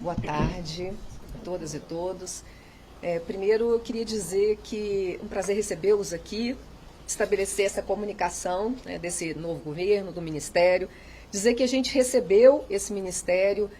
Boa tarde a todas e todos. Primeiro, eu queria dizer que é um prazer recebê-los aqui, estabelecer essa comunicação, né, desse novo governo, do Ministério, dizer que a gente recebeu esse Ministério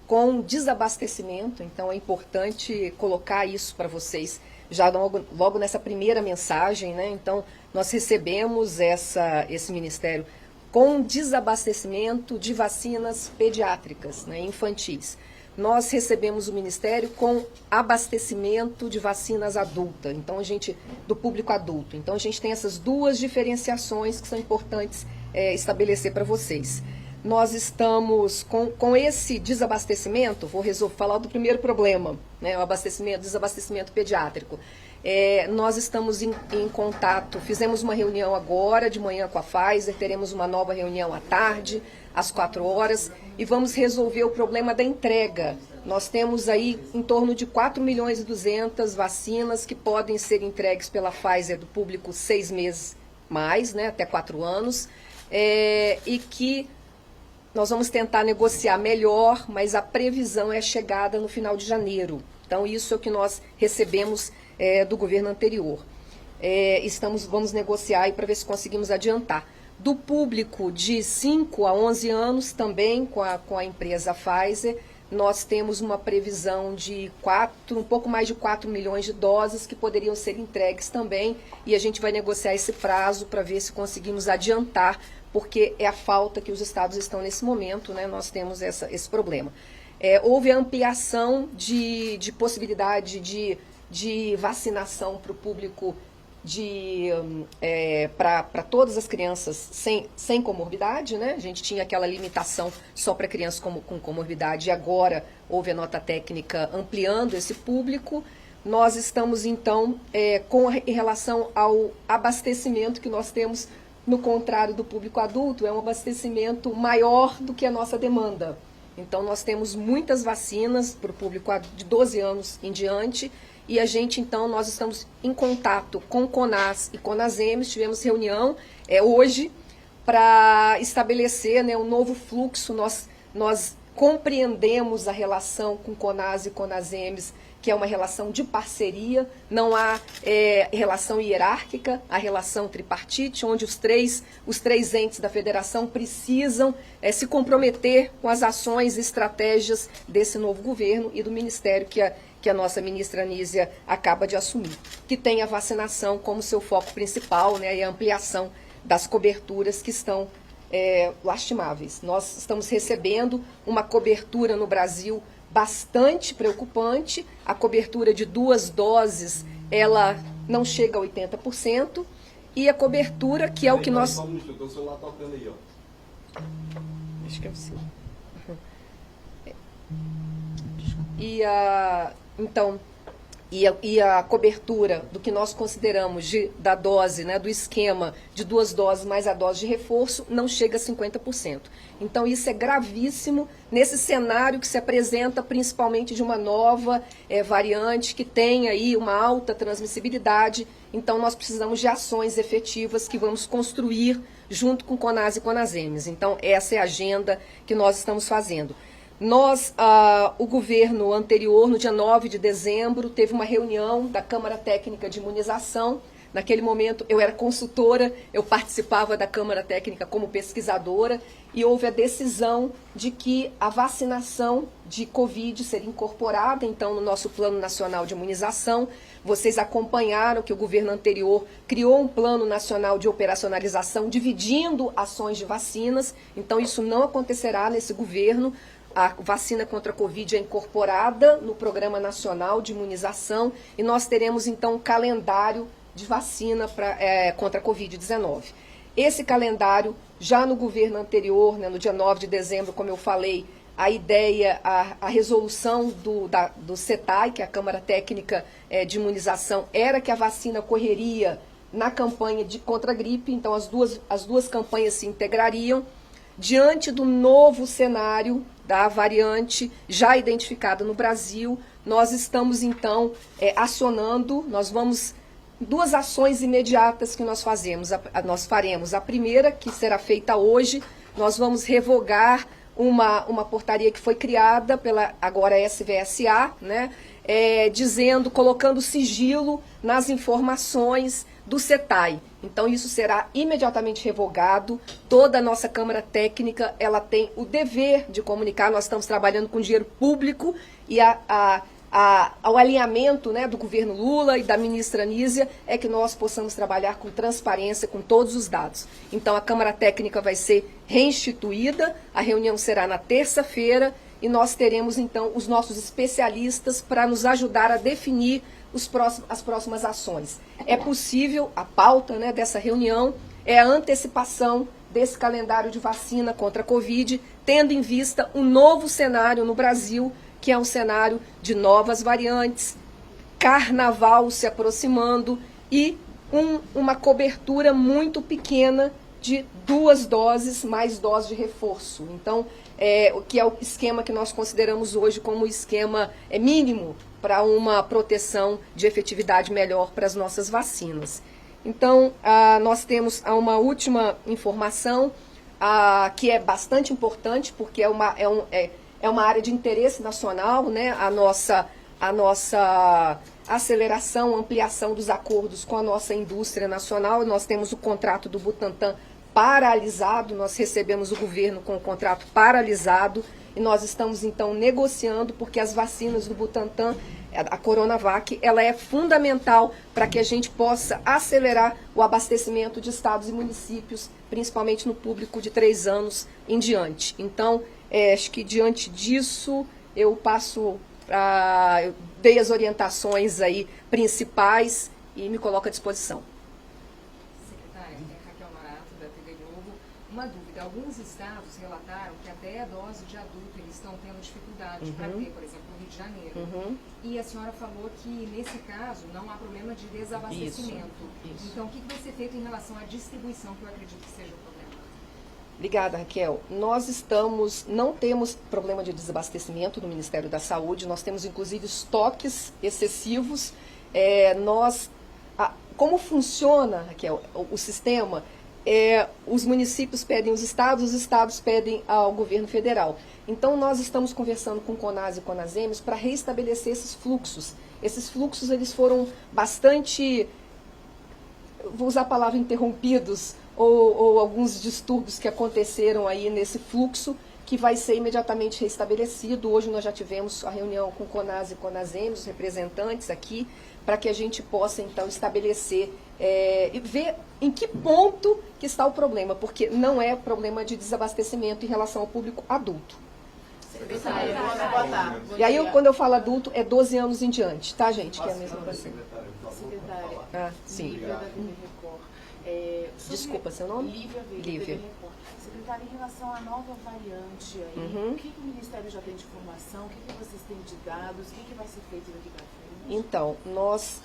com desabastecimento, então é importante colocar isso para vocês já logo nessa primeira mensagem, né? Então, nós recebemos esse Ministério com desabastecimento de vacinas pediátricas, né, infantis. Nós recebemos o Ministério com abastecimento de vacinas adultas, então do público adulto. Então a gente tem essas duas diferenciações que são importantes estabelecer para vocês. Nós estamos com esse desabastecimento, falar do primeiro problema, né, o desabastecimento pediátrico. Nós estamos em contato, fizemos uma reunião agora de manhã com a Pfizer, teremos uma nova reunião à tarde, às 4 horas, e vamos resolver o problema da entrega. Nós temos aí em torno de 4.200.000 vacinas que podem ser entregues pela Pfizer do público 6 meses mais, né, até 4 anos, e que nós vamos tentar negociar melhor, mas a previsão é a chegada no final de janeiro. Então, isso é o que nós recebemos do governo anterior. Vamos negociar para ver se conseguimos adiantar. Do público de 5 a 11 anos, também com a empresa Pfizer, nós temos uma previsão de um pouco mais de 4 milhões de doses que poderiam ser entregues também, e a gente vai negociar esse prazo para ver se conseguimos adiantar, porque é a falta que os estados estão nesse momento, né? Nós temos esse problema. Houve a ampliação de possibilidade de vacinação para o público para todas as crianças sem comorbidade, né? A gente tinha aquela limitação só para crianças com comorbidade, e agora houve a nota técnica ampliando esse público. Nós estamos, então, em relação ao abastecimento que nós temos, no contrário do público adulto, é um abastecimento maior do que a nossa demanda. Então, nós temos muitas vacinas para o público de 12 anos em diante, e nós estamos em contato com o CONAS e CONASEMES, tivemos reunião hoje para estabelecer, né, um novo fluxo. Nós compreendemos a relação com CONAS e CONASEMES, que é uma relação de parceria, não há relação hierárquica, há relação tripartite, onde os três entes da federação precisam se comprometer com as ações e estratégias desse novo governo e do Ministério que a nossa ministra Anísia acaba de assumir, que tem a vacinação como seu foco principal, né, e a ampliação das coberturas que estão lastimáveis. Nós estamos recebendo uma cobertura no Brasil bastante preocupante. A cobertura de 2 doses, ela não chega a 80%, e a cobertura, que é o que nós... Só um minuto, o celular tocando aí, ó. Acho que é você. E a cobertura do que nós consideramos da dose, né, do esquema de 2 doses mais a dose de reforço, não chega a 50%. Então, isso é gravíssimo nesse cenário que se apresenta principalmente de uma nova variante que tem aí uma alta transmissibilidade. Então, nós precisamos de ações efetivas que vamos construir junto com CONAS e CONASEMES. Então, essa é a agenda que nós estamos fazendo. O governo anterior, no dia 9 de dezembro, teve uma reunião da Câmara Técnica de Imunização. Naquele momento, eu era consultora, eu participava da Câmara Técnica como pesquisadora, e houve a decisão de que a vacinação de Covid seria incorporada, então, no nosso Plano Nacional de Imunização. Vocês acompanharam que o governo anterior criou um Plano Nacional de Operacionalização, dividindo ações de vacinas. Então, isso não acontecerá nesse governo. A vacina contra a Covid é incorporada no Programa Nacional de Imunização, e nós teremos, então, um calendário de vacina contra a Covid-19. Esse calendário, já no governo anterior, né, no dia 9 de dezembro, como eu falei, a ideia, a resolução do CETAI, que é a Câmara Técnica de Imunização, era que a vacina correria na campanha contra a gripe. Então, as duas campanhas se integrariam. Diante do novo cenário da variante já identificada no Brasil, nós estamos, então, acionando, 2 ações imediatas que nós faremos. A primeira, que será feita hoje, nós vamos revogar uma portaria que foi criada pela agora SVSA, né, colocando sigilo nas informações do CETAI. Então isso será imediatamente revogado. Toda a nossa Câmara Técnica, ela tem o dever de comunicar. Nós estamos trabalhando com dinheiro público e ao alinhamento, né, do governo Lula e da ministra Anísia é que nós possamos trabalhar com transparência, com todos os dados. Então a Câmara Técnica vai ser reinstituída, a reunião será na terça-feira e nós teremos então os nossos especialistas para nos ajudar a definir as próximas ações. É possível, a pauta, né, dessa reunião é a antecipação desse calendário de vacina contra a Covid, tendo em vista um novo cenário no Brasil, que é um cenário de novas variantes, carnaval se aproximando e uma cobertura muito pequena de 2 doses mais dose de reforço. Então, o que é o esquema que nós consideramos hoje como o esquema mínimo para uma proteção de efetividade melhor para as nossas vacinas. Então, nós temos uma última informação que é bastante importante, porque é uma área de interesse nacional, né? A nossa aceleração, ampliação dos acordos com a nossa indústria nacional. Nós temos o contrato do Butantan paralisado, nós recebemos o governo com o contrato paralisado e nós estamos então negociando porque as vacinas do Butantan, a Coronavac, ela é fundamental para que a gente possa acelerar o abastecimento de estados e municípios, principalmente no público de 3 anos em diante. Então, acho que diante disso eu eu dei as orientações aí principais e me coloco à disposição. Uma dúvida, alguns estados relataram que até a dose de adulto eles estão tendo dificuldade para ter, por exemplo, no Rio de Janeiro. E a senhora falou que nesse caso não há problema de desabastecimento. Isso. Então o que vai ser feito em relação à distribuição, que eu acredito que seja o problema? Obrigada, Raquel. Nós não temos problema de desabastecimento no Ministério da Saúde, nós temos inclusive estoques excessivos. Como funciona, Raquel, o sistema? Os municípios pedem os estados pedem ao governo federal. Então, nós estamos conversando com o CONAS e CONASEMES para restabelecer esses fluxos. Esses fluxos, eles foram bastante, vou usar a palavra interrompidos, ou alguns distúrbios que aconteceram aí nesse fluxo, que vai ser imediatamente restabelecido. Hoje nós já tivemos a reunião com o CONAS e CONASEMES, os representantes aqui, para que a gente possa, então, estabelecer e ver em que ponto que está o problema, porque não é problema de desabastecimento em relação ao público adulto. E aí, quando eu falo adulto, é 12 anos em diante, tá, gente? Que é a mesma coisa. Secretária, sim. Lívia da TV Record. Desculpa, seu nome? Lívia. Secretária, em relação à nova variante aí, o que o Ministério já tem de informação, o que vocês têm de dados, o que vai ser feito daqui para frente? Então, nós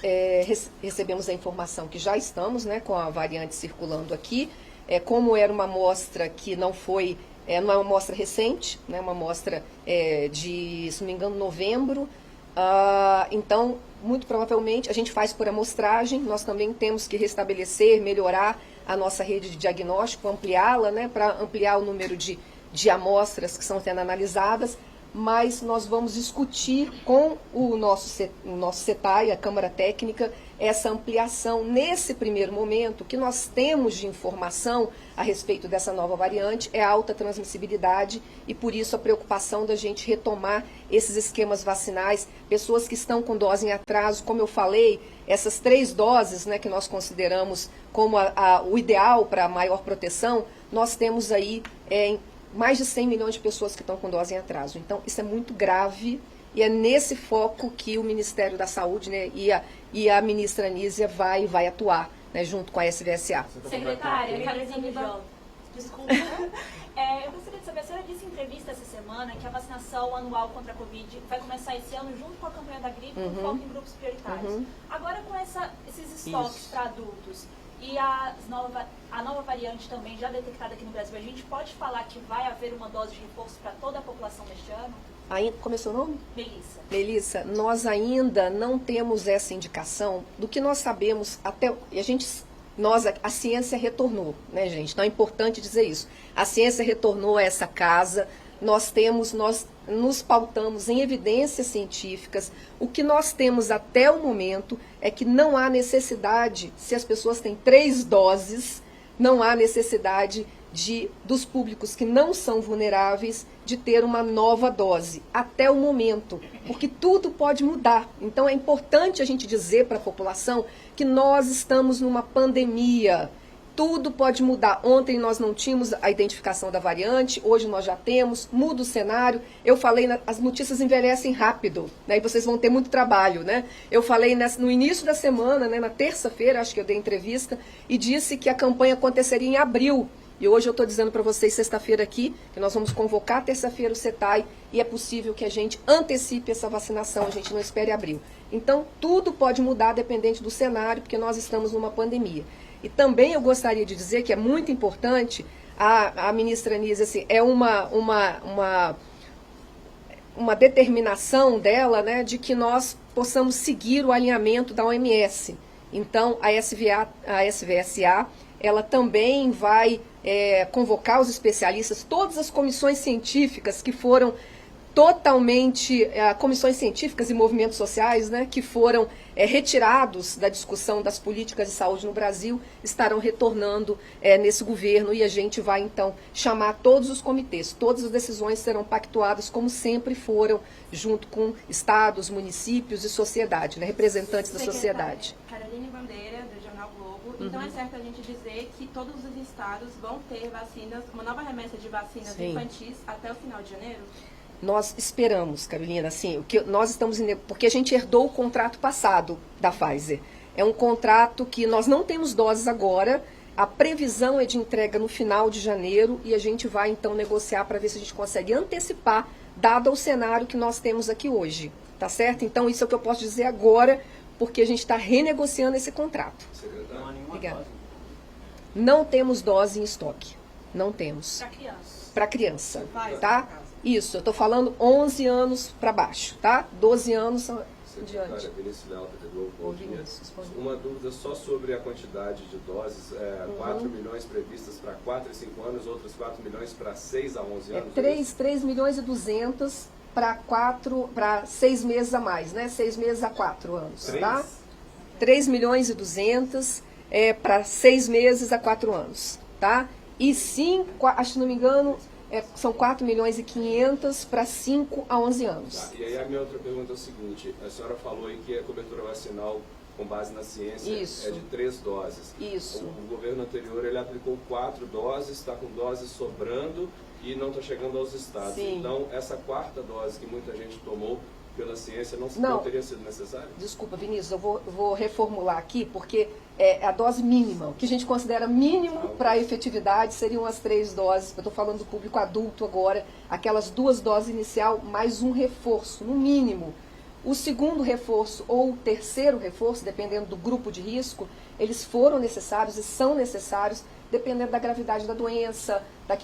recebemos a informação que já estamos, né, com a variante circulando aqui. Como era uma amostra que não é uma amostra recente, né, uma amostra de, se não me engano, novembro. Então, muito provavelmente, a gente faz por amostragem. Nós também temos que restabelecer, melhorar a nossa rede de diagnóstico, ampliá-la, né, para ampliar o número de amostras que são sendo analisadas. Mas nós vamos discutir com o nosso CETAI, a Câmara Técnica, essa ampliação nesse primeiro momento. O que nós temos de informação a respeito dessa nova variante é a alta transmissibilidade e por isso a preocupação da gente retomar esses esquemas vacinais, pessoas que estão com dose em atraso, como eu falei, essas 3 doses, né, que nós consideramos como o ideal para maior proteção, nós temos aí mais de 100 milhões de pessoas que estão com dose em atraso. Então, isso é muito grave e é nesse foco que o Ministério da Saúde, né, e a ministra Anísia vai atuar, né, junto com a SVSA. Secretária, desculpa. Eu gostaria de saber, a senhora disse em entrevista essa semana que a vacinação anual contra a Covid vai começar esse ano junto com a campanha da gripe, com foco em grupos prioritários. Agora, com esses estoques para adultos, e a nova variante também já detectada aqui no Brasil, a gente pode falar que vai haver uma dose de reforço para toda a população neste ano? Como é seu nome? Melissa. Melissa, nós ainda não temos essa indicação do que nós sabemos a ciência retornou, né, gente? Então é importante dizer isso. A ciência retornou a essa casa. nós nos pautamos em evidências científicas. O que nós temos até o momento é que não há necessidade, se as pessoas têm 3 doses, não há necessidade dos públicos que não são vulneráveis de ter uma nova dose, até o momento, porque tudo pode mudar. Então é importante a gente dizer para a população que nós estamos numa pandemia. Tudo pode mudar. Ontem nós não tínhamos a identificação da variante, hoje nós já temos, muda o cenário. Eu falei, as notícias envelhecem rápido, né, e vocês vão ter muito trabalho, né? Eu falei no início da semana, né, na terça-feira, acho que eu dei entrevista, e disse que a campanha aconteceria em abril. E hoje eu estou dizendo para vocês, sexta-feira aqui, que nós vamos convocar terça-feira o CETAI, e é possível que a gente antecipe essa vacinação, a gente não espere abril. Então, tudo pode mudar dependente do cenário, porque nós estamos numa pandemia. E também eu gostaria de dizer que é muito importante, a ministra Anísia, assim, é uma determinação dela, né, de que nós possamos seguir o alinhamento da OMS. Então, a SVSA, ela também vai convocar os especialistas, todas as comissões científicas que foram totalmente, comissões científicas e movimentos sociais, né, que foram retirados da discussão das políticas de saúde no Brasil, estarão retornando nesse governo, e a gente vai então chamar todos os comitês, todas as decisões serão pactuadas como sempre foram, junto com estados, municípios e sociedade, né, representantes da sociedade. Caroline Bandeira, do Jornal Globo. Então é certo a gente dizer que todos os estados vão ter vacinas, uma nova remessa de vacinas infantis até o final de janeiro? Nós esperamos, Carolina, assim, nós estamos porque a gente herdou o contrato passado da Pfizer. É um contrato que nós não temos doses agora, a previsão é de entrega no final de janeiro, e a gente vai então negociar para ver se a gente consegue antecipar, dado o cenário que nós temos aqui hoje, tá certo? Então isso é o que eu posso dizer agora, porque a gente está renegociando esse contrato. Obrigada. Não temos dose em estoque, não temos. Para criança. Para criança, tá? Isso, eu estou falando 11 anos para baixo, tá? 12 anos adiante. Secretária Vinícius Leal, da Globo, bom dia. Uma dúvida só sobre a quantidade de doses. 4 milhões previstas para 4 e 5 anos, outros 4 milhões para 6 a 11 anos? 3 milhões e 200 para 6 meses a mais, né? 6 meses a 4 anos, 3? Tá? 3 milhões e 200 para 6 meses a 4 anos, tá? E sim, acho que não me engano, são 4 milhões e 500 para 5 a 11 anos. Tá, e aí a minha outra pergunta é o seguinte, a senhora falou aí que a cobertura vacinal com base na ciência é de 3 doses. Isso. O governo anterior ele aplicou 4 doses, está com doses sobrando e não está chegando aos estados. Sim. Então, essa 4ª dose que muita gente tomou pela ciência não teria sido necessária? Desculpa, Vinícius, eu vou reformular aqui, porque a dose mínima, o que a gente considera mínimo para a efetividade seriam as 3 doses, eu estou falando do público adulto agora, aquelas 2 doses inicial mais um reforço, no mínimo. O segundo reforço ou o terceiro reforço, dependendo do grupo de risco, eles foram necessários e são necessários, dependendo da gravidade da doença,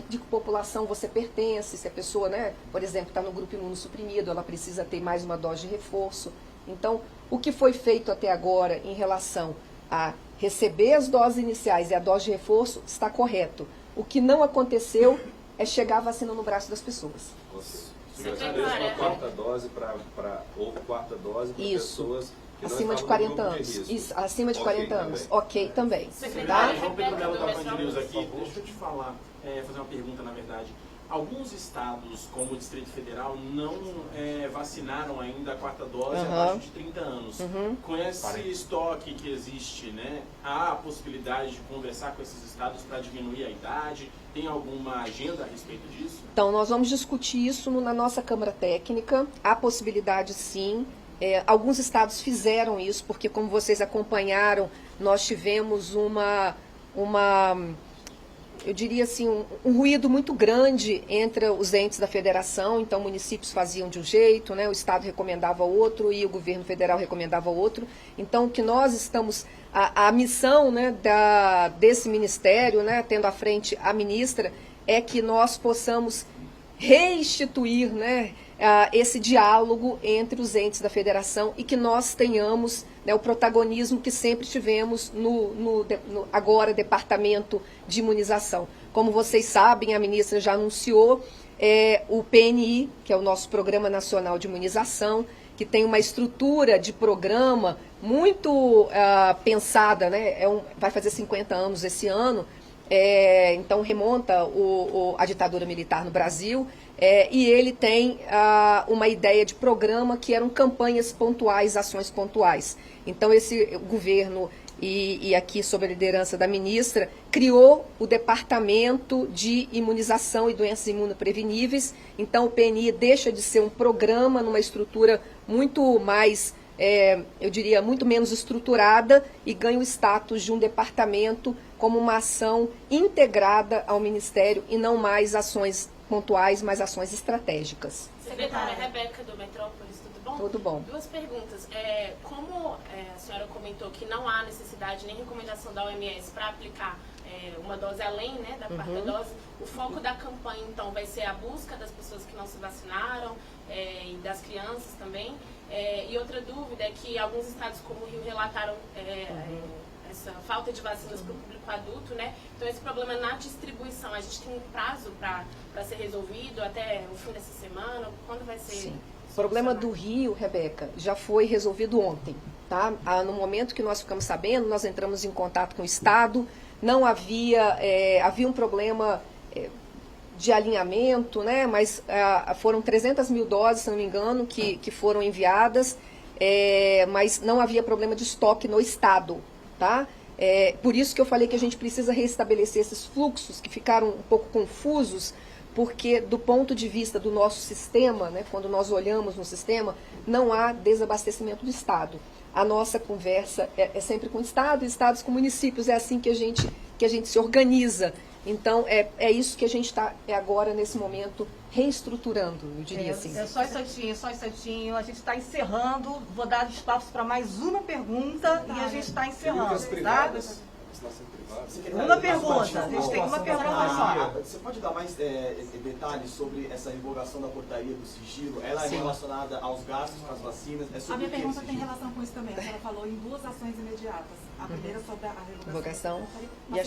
de que população você pertence, se a pessoa, né, por exemplo, está no grupo imunossuprimido, ela precisa ter mais uma dose de reforço. Então, o que foi feito até agora em relação a receber as doses iniciais e a dose de reforço está correto. O que não aconteceu é chegar a vacina no braço das pessoas. Uma 4ª dose ou 4ª dose para pessoas que acima não de 40 no grupo anos. de risco. Isso, acima de 40 anos. Também. Ok, também. Secretário, João Pedro Melo da Band News aqui. Deixa eu te falar, fazer uma pergunta, na verdade. Alguns estados, como o Distrito Federal, não vacinaram ainda a 4ª dose abaixo de 30 anos. Com esse estoque que existe, né, há a possibilidade de conversar com esses estados para diminuir a idade? Tem alguma agenda a respeito disso? Então, nós vamos discutir isso na nossa Câmara Técnica. Há possibilidade, sim. Alguns estados fizeram isso, porque, como vocês acompanharam, nós tivemos eu diria assim, um ruído muito grande entre os entes da federação. Então, municípios faziam de um jeito, né, o estado recomendava outro e o governo federal recomendava outro. Então, o que nós estamos, a missão, né, desse ministério, né, tendo à frente a ministra, é que nós possamos reinstituir, né, esse diálogo entre os entes da federação e que nós tenhamos, né, o protagonismo que sempre tivemos no agora Departamento de Imunização. Como vocês sabem, a ministra já anunciou o PNI, que é o nosso Programa Nacional de Imunização, que tem uma estrutura de programa muito pensada, né? Vai fazer 50 anos esse ano, então remonta a ditadura militar no Brasil, e ele tem uma ideia de programa que eram campanhas pontuais, ações pontuais. Então o governo, e aqui sob a liderança da ministra, criou o Departamento de Imunização e Doenças Imunopreveníveis. Então o PNI deixa de ser um programa numa estrutura muito mais, eu diria, muito menos estruturada, e ganha o status de um departamento como uma ação integrada ao Ministério e não mais ações pontuais, mas ações estratégicas. Secretária Rebeca, do Metrópolis, tudo bom? Tudo bom. Duas perguntas. Como a senhora comentou que não há necessidade nem recomendação da OMS para aplicar uma dose além, né, da quarta dose, o foco da campanha, então, vai ser a busca das pessoas que não se vacinaram e das crianças também. E outra dúvida é que alguns estados, como o Rio, relataram essa falta de vacinas para o público adulto, né? Então, esse problema na distribuição, a gente tem um prazo para ser resolvido até o fim dessa semana? Quando vai ser? Sim. O problema do Rio, Rebeca, já foi resolvido ontem, tá? No momento que nós ficamos sabendo, nós entramos em contato com o Estado, não havia um problema de alinhamento, né? Mas foram 300 mil doses, se não me engano, que foram enviadas, mas não havia problema de estoque no Estado, tá? Por isso que eu falei que a gente precisa restabelecer esses fluxos que ficaram um pouco confusos, porque do ponto de vista do nosso sistema, né, quando nós olhamos no sistema, não há desabastecimento do Estado. A nossa conversa é sempre com o Estado, estados com municípios, é assim que a gente se organiza. Então, é isso que a gente está agora, nesse momento, reestruturando, eu diria assim. Só um instantinho, a gente está encerrando, vou dar espaço para mais uma pergunta e a gente está encerrando, tá? Uma pergunta, a gente tem uma pergunta só. Você pode dar mais detalhes sobre essa revogação da portaria do sigilo? Ela é relacionada aos gastos com as vacinas? A minha pergunta tem relação com isso também. Ela falou em duas ações imediatas. A primeira sobre a revogação e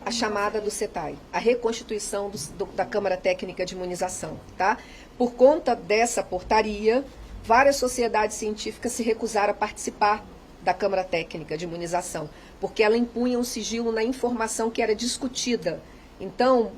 a chamada do CETAI, a reconstituição da Câmara Técnica de Imunização. Tá? Por conta dessa portaria, várias sociedades científicas se recusaram a participar da Câmara Técnica de Imunização, porque ela impunha um sigilo na informação que era discutida. Então,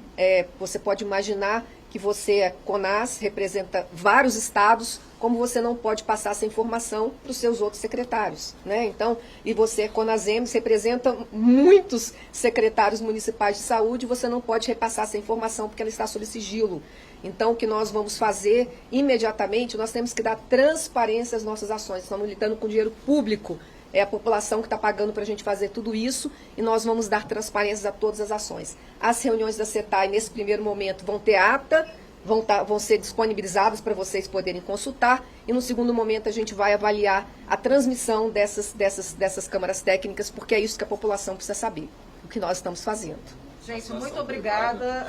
você pode imaginar que você, CONAS, representa vários estados, como você não pode passar essa informação para os seus outros secretários, né? Então, e você, CONASEMS, representa muitos secretários municipais de saúde, você não pode repassar essa informação porque ela está sob sigilo. Então, o que nós vamos fazer imediatamente, nós temos que dar transparência às nossas ações. Estamos lidando com dinheiro público, é a população que está pagando para a gente fazer tudo isso, e nós vamos dar transparência a todas as ações. As reuniões da CETAI, nesse primeiro momento, vão ter ata, vão ser disponibilizadas para vocês poderem consultar, e no segundo momento a gente vai avaliar a transmissão dessas câmaras técnicas, porque é isso que a população precisa saber, o que nós estamos fazendo. Gente, muito obrigada.